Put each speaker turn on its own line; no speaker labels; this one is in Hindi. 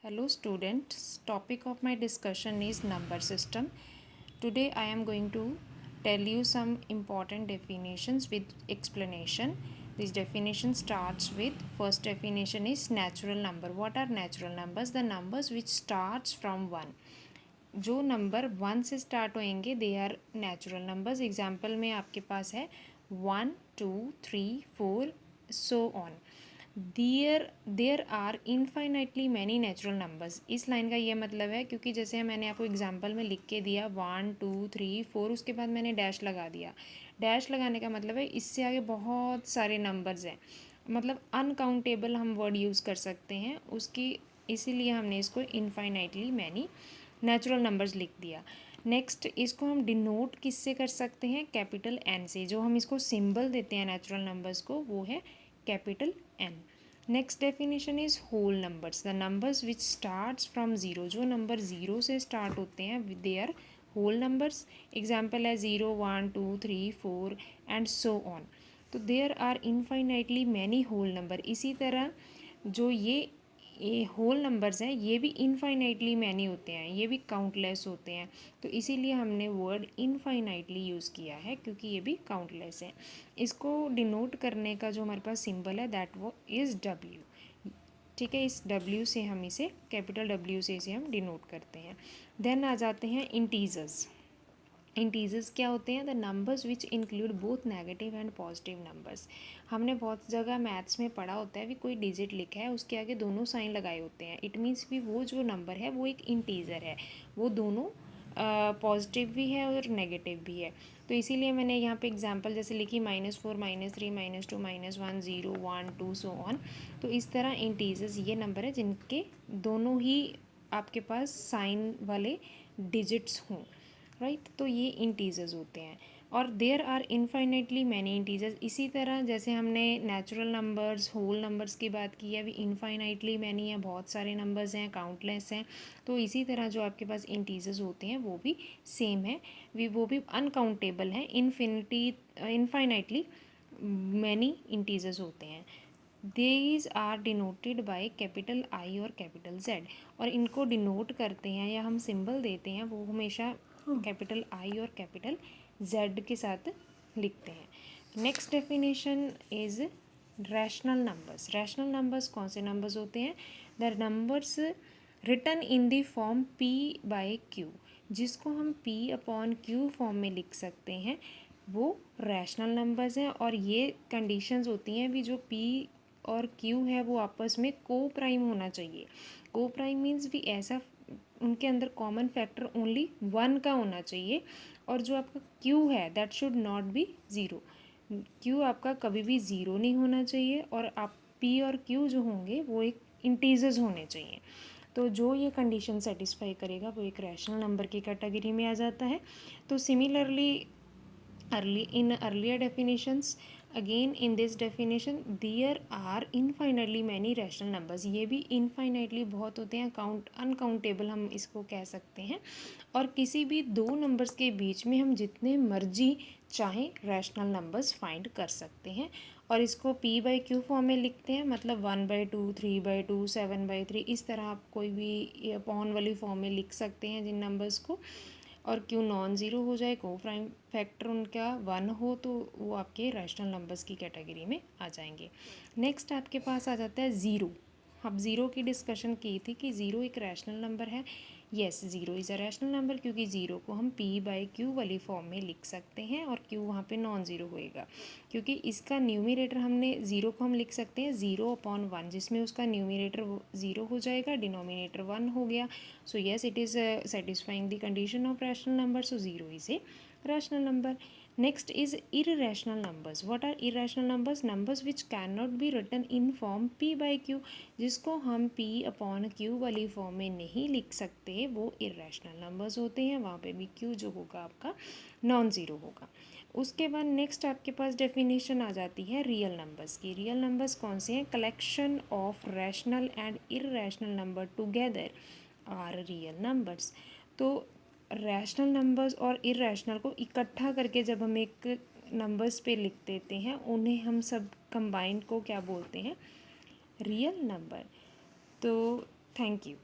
Hello students, topic of my discussion is number system. Today I am going to tell you some important definitions with explanation. This definition starts with first definition is natural number. What are natural numbers? The numbers which starts from 1. जो नंबर 1 से स्टार्ट होएंगे they are natural numbers. Example में आपके पास है 1 2 3 4 so on. There are infinitely many natural numbers. इस लाइन का ये मतलब है क्योंकि जैसे मैंने आपको एग्जांपल में लिख के दिया 1 2 3 4, उसके बाद मैंने डैश लगा दिया. डैश लगाने का मतलब है इससे आगे बहुत सारे नंबर्स हैं, मतलब अनकाउंटेबल हम वर्ड यूज़ कर सकते हैं उसकी, इसीलिए हमने इसको इनफाइनाइटली मैनी नेचुरल नंबर्स लिख दिया. नेक्स्ट इसको हम डिनोट किससे कर सकते हैं? कैपिटल एन से. जो हम इसको सिंबल देते हैं नेचुरल नंबर्स को वो है capital N. Next definition is whole numbers. The numbers which starts from zero. जो नंबर ज़ीरो से स्टार्ट होते हैं they are whole numbers. Example है 0 1 2 3 4 एंड सो ऑन. तो there are infinitely many whole number. इसी तरह जो ये होल नंबर्स हैं ये भी इनफाइनाइटली मैनी होते हैं, ये भी काउंटलेस होते हैं. तो इसीलिए हमने वर्ड इनफाइनाइटली यूज़ किया है क्योंकि ये भी काउंटलेस है. इसको डिनोट करने का जो हमारे पास सिंबल है दैट वो इज़ डब्ल्यू. ठीक है, इस डब्ल्यू से हम इसे कैपिटल डब्ल्यू से इसे हम डिनोट करते हैं. देन आ जाते हैं इंटीजर्स. इंटीजर्स क्या होते हैं? The numbers which include both negative and positive numbers. हमने बहुत जगह मैथ्स में पढ़ा होता है भी कोई डिजिट लिखा है उसके आगे दोनों साइन लगाए होते हैं. इट मीन्स भी वो जो नंबर है वो एक इंटीजर है, वो दोनों पॉजिटिव भी है और नेगेटिव भी है. तो इसीलिए मैंने यहाँ पे एग्जांपल जैसे लिखी -4 -3 -2 -1 0 1 2 सो ऑन. तो इस तरह इंटीजर्स ये नंबर है जिनके दोनों ही आपके पास साइन वाले डिजिट्स हों, राइट. तो ये इंटीजर्स होते हैं. और there are infinitely many integers. इसी तरह जैसे हमने नेचुरल नंबर्स होल नंबर्स की बात की है, अभी इनफाइनाइटली मैनी है, बहुत सारे नंबर्स हैं, काउंटलेस हैं. तो इसी तरह जो आपके पास इंटीजर्स होते हैं वो भी सेम है, वो भी अनकाउंटेबल हैं. इनफाइनाइटली मैनी इंटीजर्स होते हैं. These are denoted by capital I और कैपिटल जेड. और इनको डिनोट करते हैं या हम सिंबल देते हैं वो हमेशा कैपिटल आई और कैपिटल जेड के साथ लिखते हैं. Next definition is rational numbers. Rational numbers कौन से नंबर्स होते हैं? The numbers written in the form P by Q. जिसको हम पी अपॉन क्यू फॉर्म में लिख सकते हैं वो रैशनल नंबर्स हैं. और ये कंडीशंस होती हैं भी जो पी और क्यू है वो आपस में को प्राइम होना चाहिए. को प्राइम मीन्स भी ऐसा उनके अंदर कॉमन फैक्टर ओनली 1 का होना चाहिए. और जो आपका क्यू है that should not be zero. Q आपका कभी भी ज़ीरो नहीं होना चाहिए और आप पी और क्यू जो होंगे वो एक इंटीजर्स होने चाहिए. तो जो ये कंडीशन सेटिस्फाई करेगा वो एक रैशनल नंबर की कैटेगरी में आ जाता है. तो similarly in earlier definitions, again in this definition there are infinitely many rational numbers. ये भी infinitely बहुत होते हैं, अनकाउंटेबल हम इसको कह सकते हैं. और किसी भी दो नंबर्स के बीच में हम जितने मर्जी चाहें रैशनल नंबर्स फाइंड कर सकते हैं. और इसको p बाई क्यू फॉर्म में लिखते हैं, मतलब 1/2 3/2 7/3 इस तरह आप कोई भी अपॉन वाली फॉर्म में लिख सकते हैं जिन नंबर्स को. और क्यों नॉन ज़ीरो हो जाए, को प्राइम फैक्टर उनका 1 हो, तो वो आपके रैशनल नंबर्स की कैटेगरी में आ जाएंगे. नेक्स्ट आपके पास आ जाता है ज़ीरो. अब ज़ीरो की डिस्कशन की थी कि ज़ीरो एक रैशनल नंबर है. Yes, zero is a rational number क्योंकि ज़ीरो को हम p बाई क्यू वाली फॉर्म में लिख सकते हैं और क्यू वहाँ पे नॉन ज़ीरो होएगा क्योंकि इसका न्यूमरेटर हमने ज़ीरो को हम लिख सकते हैं 0/1 जिसमें उसका न्यूमरेटर 0 हो जाएगा, डिनोमिनेटर 1 हो गया. So yes it is satisfying the condition of rational number. So zero is a rational number. Next is irrational numbers. What are irrational numbers? Numbers which cannot be written in form p by q. जिसको हम p अपॉन q वाली फॉर्म में नहीं लिख सकते वो irrational numbers होते हैं. वहाँ पे भी q जो होगा आपका नॉन ज़ीरो होगा. उसके बाद नेक्स्ट आपके पास डेफिनेशन आ जाती है रियल नंबर्स की. रियल नंबर्स कौन से हैं? Collection of rational and irrational number together are real numbers. तो रैशनल नंबर्स और इररेशनल को इकट्ठा करके जब हम एक नंबर्स पे लिख देते हैं उन्हें हम सब कंबाइंड को क्या बोलते हैं? Real number. तो थैंक यू.